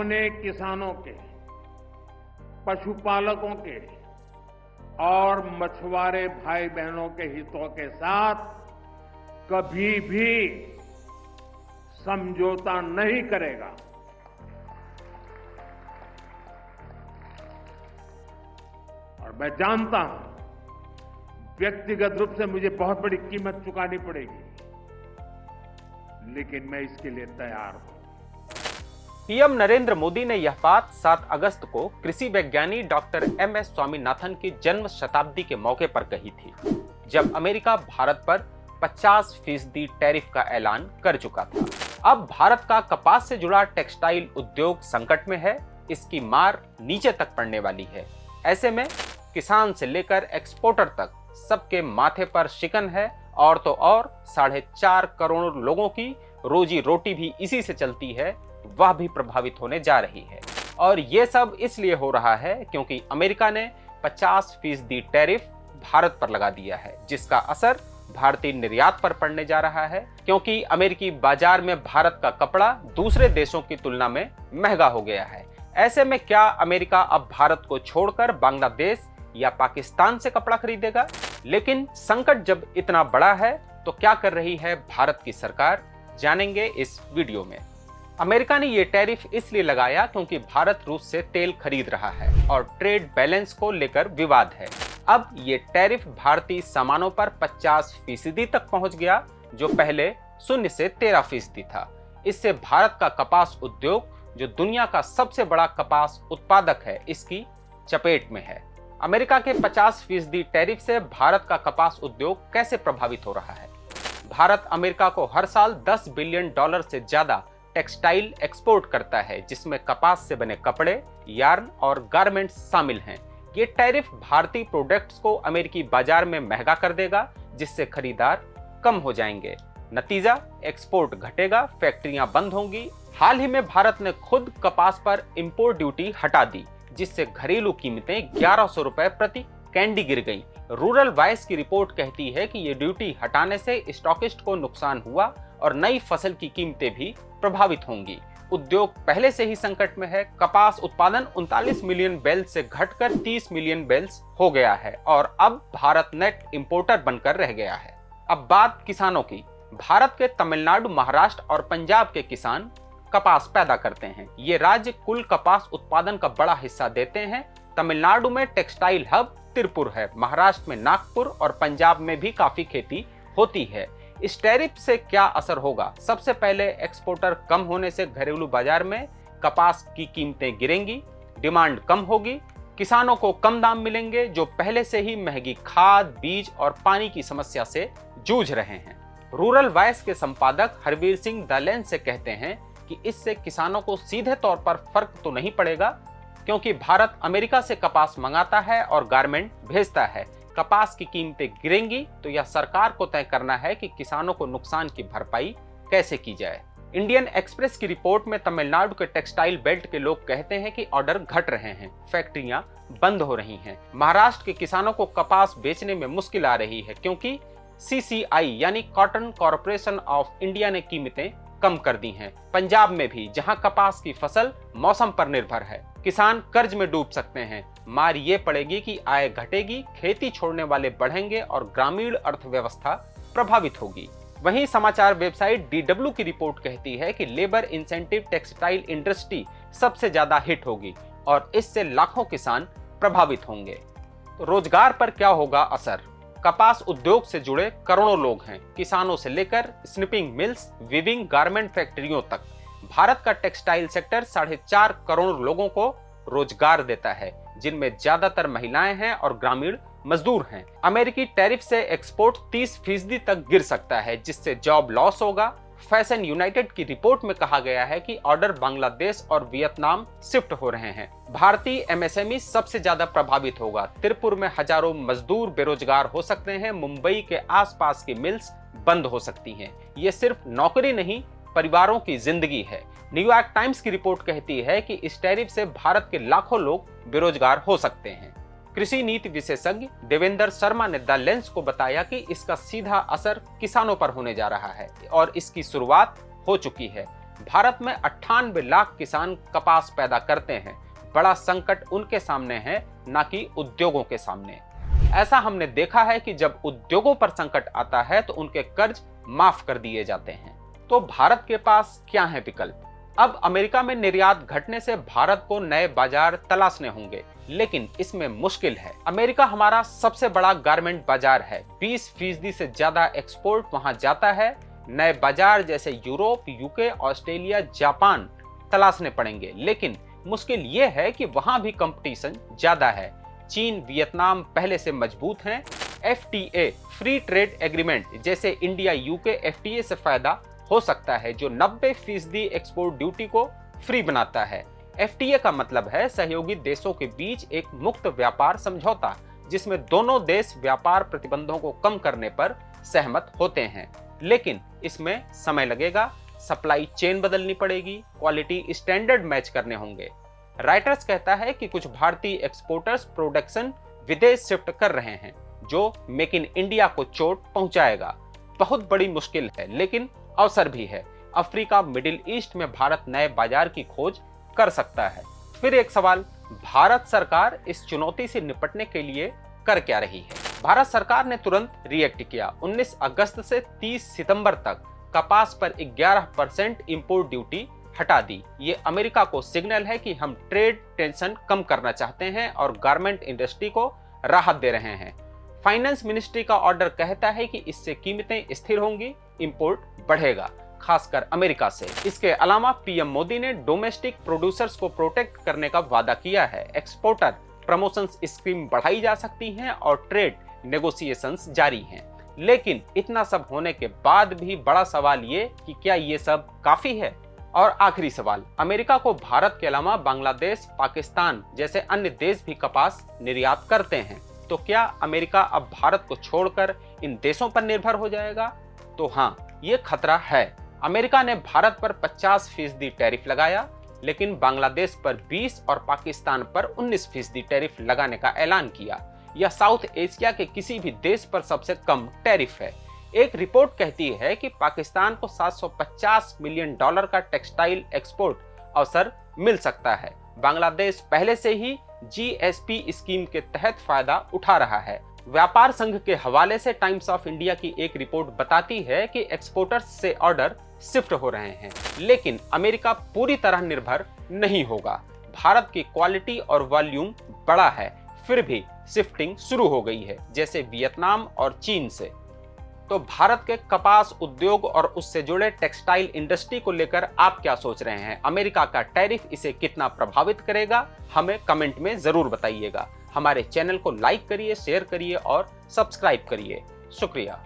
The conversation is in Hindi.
अपने किसानों के, पशुपालकों के और मछुआरे भाई बहनों के हितों के साथ कभी भी समझौता नहीं करेगा। और मैं जानता हूं व्यक्तिगत रूप से मुझे बहुत बड़ी कीमत चुकानी पड़ेगी, लेकिन मैं इसके लिए तैयार हूं। पीएम नरेंद्र मोदी ने यह बात 7 अगस्त को कृषि वैज्ञानिक डॉक्टर एम.एस. स्वामीनाथन की जन्म शताब्दी के मौके पर कही थी, जब अमेरिका भारत पर 50% टैरिफ का ऐलान कर चुका था। अब भारत का कपास से जुड़ा टेक्सटाइल उद्योग संकट में है, इसकी मार नीचे तक पड़ने वाली है। ऐसे में किसान से लेकर एक्सपोर्टर तक सबके माथे पर शिकन है, और तो और 4.5 करोड़ लोगों की रोजी रोटी भी इसी से चलती है, वह भी प्रभावित होने जा रही है। और ये सब इसलिए हो रहा है क्योंकि अमेरिका ने 50% टैरिफ भारत पर लगा दिया है, जिसका असर भारतीय निर्यात पर पड़ने जा रहा है, क्योंकि अमेरिकी बाजार में भारत का कपड़ा दूसरे देशों की तुलना में महंगा हो गया है। ऐसे में क्या अमेरिका अब भारत को छोड़कर बांग्लादेश या पाकिस्तान से कपड़ा खरीदेगा? लेकिन संकट जब इतना बड़ा है तो क्या कर रही है भारत की सरकार, जानेंगे इस वीडियो में। अमेरिका ने ये टैरिफ इसलिए लगाया क्योंकि भारत रूस से तेल खरीद रहा है और ट्रेड बैलेंस को लेकर विवाद है। अब ये टैरिफ भारतीय सामानों पर 50% तक पहुंच गया, जो पहले 0 से 13% था। इससे भारत का कपास उद्योग, जो दुनिया का सबसे बड़ा कपास उत्पादक है, इसकी चपेट में है। अमेरिका के 50% टैरिफ से भारत का कपास उद्योग कैसे प्रभावित हो रहा है? भारत अमेरिका को हर साल $10 बिलियन से ज्यादा टेक्सटाइल एक्सपोर्ट करता है, जिसमें कपास से बने कपड़े, यार्न और गारमेंट्स शामिल हैं। ये टैरिफ भारतीय प्रोडक्ट्स को अमेरिकी बाजार में महंगा कर देगा, जिससे खरीदार कम हो जाएंगे। नतीजा, एक्सपोर्ट घटेगा, फैक्ट्रियां बंद होंगी। हाल ही में भारत ने खुद कपास पर इंपोर्ट ड्यूटी हटा दी, जिससे घरेलू कीमतें 1100 रुपए प्रति कैंडी गिर गई। रूरल वॉइस की रिपोर्ट कहती है कि ये ड्यूटी हटाने से स्टॉकिस्ट को नुकसान हुआ और नई फसल की कीमतें भी प्रभावित होंगी। उद्योग पहले से ही संकट में है। कपास उत्पादन 39 मिलियन बेल्स से घटकर 30 मिलियन बेल्स हो गया है और अब भारत नेट इंपोर्टर बनकर रह गया है। अब बात किसानों की। भारत के तमिलनाडु, महाराष्ट्र और पंजाब के किसान कपास पैदा करते हैं। ये राज्य कुल कपास उत्पादन का बड़ा हिस्सा देते हैं। तमिलनाडु में टेक्सटाइल हब तिरुपुर है, महाराष्ट्र में नागपुर और पंजाब में भी काफी खेती होती है। इस टैरिफ से क्या असर होगा? सबसे पहले एक्सपोर्टर कम होने से घरेलू बाजार में कपास की कीमतें गिरेंगी, डिमांड कम होगी, किसानों को कम दाम मिलेंगे, जो पहले से ही महंगी खाद, बीज और पानी की समस्या से जूझ रहे हैं। रूरल वॉइस के संपादक हरवीर सिंह द लेंस से कहते हैं कि इससे किसानों को सीधे तौर पर फर्क तो नहीं पड़ेगा, क्योंकि भारत अमेरिका से कपास मंगाता है और गारमेंट भेजता है। कपास की कीमतें गिरेंगी तो यह सरकार को तय करना है कि किसानों को नुकसान की भरपाई कैसे की जाए। इंडियन एक्सप्रेस की रिपोर्ट में तमिलनाडु के टेक्सटाइल बेल्ट के लोग कहते हैं कि ऑर्डर घट रहे हैं, फैक्ट्रियां बंद हो रही हैं। महाराष्ट्र के किसानों को कपास बेचने में मुश्किल आ रही है, क्योंकि CCI यानी कॉटन कॉर्पोरेशन ऑफ इंडिया ने कीमतें कम कर दी हैं। पंजाब में भी, जहां कपास की फसल मौसम पर निर्भर है, किसान कर्ज में डूब सकते हैं। मार ये पड़ेगी कि आय घटेगी, खेती छोड़ने वाले बढ़ेंगे और ग्रामीण अर्थव्यवस्था प्रभावित होगी। वहीं समाचार वेबसाइट DW की रिपोर्ट कहती है कि लेबर इंसेंटिव टेक्सटाइल इंडस्ट्री सबसे ज्यादा हिट होगी और इससे लाखों किसान प्रभावित होंगे। रोजगार पर क्या होगा असर? कपास उद्योग से जुड़े करोड़ों लोग हैं, किसानों से लेकर स्निपिंग मिल्स, वीविंग, गारमेंट फैक्ट्रियों तक। भारत का टेक्सटाइल सेक्टर 4.5 करोड़ लोगों को रोजगार देता है, जिनमें ज्यादातर महिलाएं हैं और ग्रामीण मजदूर हैं। अमेरिकी टैरिफ से एक्सपोर्ट 30% तक गिर सकता है, जिससे जॉब लॉस होगा। फैशन यूनाइटेड की रिपोर्ट में कहा गया है कि ऑर्डर बांग्लादेश और वियतनाम शिफ्ट हो रहे हैं। भारतीय MSME सबसे ज्यादा प्रभावित होगा। तिरुपुर में हजारों मजदूर बेरोजगार हो सकते हैं। मुंबई के आसपास की मिल्स बंद हो सकती हैं। ये सिर्फ नौकरी नहीं, परिवारों की जिंदगी है। न्यूयॉर्क टाइम्स की रिपोर्ट कहती है कि इस टैरिफ से भारत के लाखों लोग बेरोजगार हो सकते हैं। कृषि नीति विशेषज्ञ देवेंद्र शर्मा ने द लेंस को बताया कि इसका सीधा असर किसानों पर होने जा रहा है और इसकी शुरुआत हो चुकी है। भारत में 98 लाख किसान कपास पैदा करते हैं। बड़ा संकट उनके सामने है, ना कि उद्योगों के सामने। ऐसा हमने देखा है कि जब उद्योगों पर संकट आता है तो उनके कर्ज माफ कर दिए जाते हैं। तो भारत के पास क्या है विकल्प? अब अमेरिका में निर्यात घटने से भारत को नए बाजार तलाशने होंगे, लेकिन इसमें मुश्किल है। अमेरिका हमारा सबसे बड़ा गारमेंट बाजार है, 20% से ज्यादा एक्सपोर्ट वहां जाता है। नए बाजार जैसे यूरोप, यूके, ऑस्ट्रेलिया, जापान तलाशने पड़ेंगे, लेकिन मुश्किल ये है कि वहां भी कंपटीशन ज्यादा है। चीन, वियतनाम पहले से मजबूत हैं। FTA फ्री ट्रेड एग्रीमेंट जैसे इंडिया यूके FTA से फायदा हो सकता है, जो 90% एक्सपोर्ट ड्यूटी को फ्री बनाता है। FTA का मतलब है सहयोगी देशों के बीच एक मुक्त व्यापार समझौता, जिसमें दोनों देश व्यापार प्रतिबंधों को कम करने पर सहमत होते हैं। लेकिन इसमें समय लगेगा, सप्लाई चेन बदलनी पड़ेगी, क्वालिटी स्टैंडर्ड मैच करने होंगे। राइटर्स कहता है कि कुछ भारतीय एक्सपोर्टर्स प्रोडक्शन विदेश शिफ्ट कर रहे हैं, जो मेक इन इंडिया को चोट पहुंचाएगा। बहुत बड़ी मुश्किल है, लेकिन अवसर भी है। अफ्रीका, मिडिल ईस्ट में भारत नए बाजार की खोज कर सकता है। फिर एक सवाल, भारत सरकार इस चुनौती से निपटने के लिए कर क्या रही है? भारत सरकार ने तुरंत रिएक्ट किया। 19 अगस्त से 30 सितंबर तक कपास पर 11% इंपोर्ट ड्यूटी हटा दी। ये अमेरिका को सिग्नल है कि हम ट्रेड टेंशन कम करना चाहते हैं और गारमेंट इंडस्ट्री को राहत दे रहे हैं। फाइनेंस मिनिस्ट्री का ऑर्डर कहता है कि इससे कीमतें स्थिर होंगी, इंपोर्ट बढ़ेगा, खासकर अमेरिका से। इसके अलावा पीएम मोदी ने डोमेस्टिक प्रोड्यूसर्स को प्रोटेक्ट करने का वादा किया है। एक्सपोर्टर प्रमोशन स्कीम बढ़ाई जा सकती हैं और ट्रेड नेगोशिएशंस जारी हैं। लेकिन इतना सब होने के बाद भी बड़ा सवाल ये कि क्या ये सब काफी है? और आखिरी सवाल, अमेरिका को भारत के अलावा बांग्लादेश, पाकिस्तान जैसे अन्य देश भी कपास निर्यात करते हैं। तो क्या अमेरिका अब भारत को छोड़कर इन देशों पर निर्भर हो जाएगा? तो हाँ, ये खतरा है। अमेरिका ने भारत पर 50% टैरिफ लगाया, लेकिन बांग्लादेश पर 20 और पाकिस्तान पर 19% टैरिफ लगाने का ऐलान किया। यह साउथ एशिया के किसी भी देश पर सबसे कम टैरिफ है। एक रिपोर्ट कहती है कि पाकिस्तान को $750 मिलियन का टेक्सटाइल एक्सपोर्ट अवसर मिल सकता है। बांग्लादेश पहले से ही GSP स्कीम के तहत फायदा उठा रहा है। व्यापार संघ के हवाले से टाइम्स ऑफ इंडिया की एक रिपोर्ट बताती है कि एक्सपोर्टर्स से ऑर्डर शिफ्ट हो रहे हैं, लेकिन अमेरिका पूरी तरह निर्भर नहीं होगा। भारत की क्वालिटी और वॉल्यूम बड़ा है, फिर भी शिफ्टिंग शुरू हो गई है, जैसे वियतनाम और चीन से। तो भारत के कपास उद्योग और उससे जुड़े टेक्सटाइल इंडस्ट्री को लेकर आप क्या सोच रहे हैं? अमेरिका का टैरिफ इसे कितना प्रभावित करेगा? हमें कमेंट में जरूर बताइएगा। हमारे चैनल को लाइक करिए, शेयर करिए और सब्सक्राइब करिए। शुक्रिया।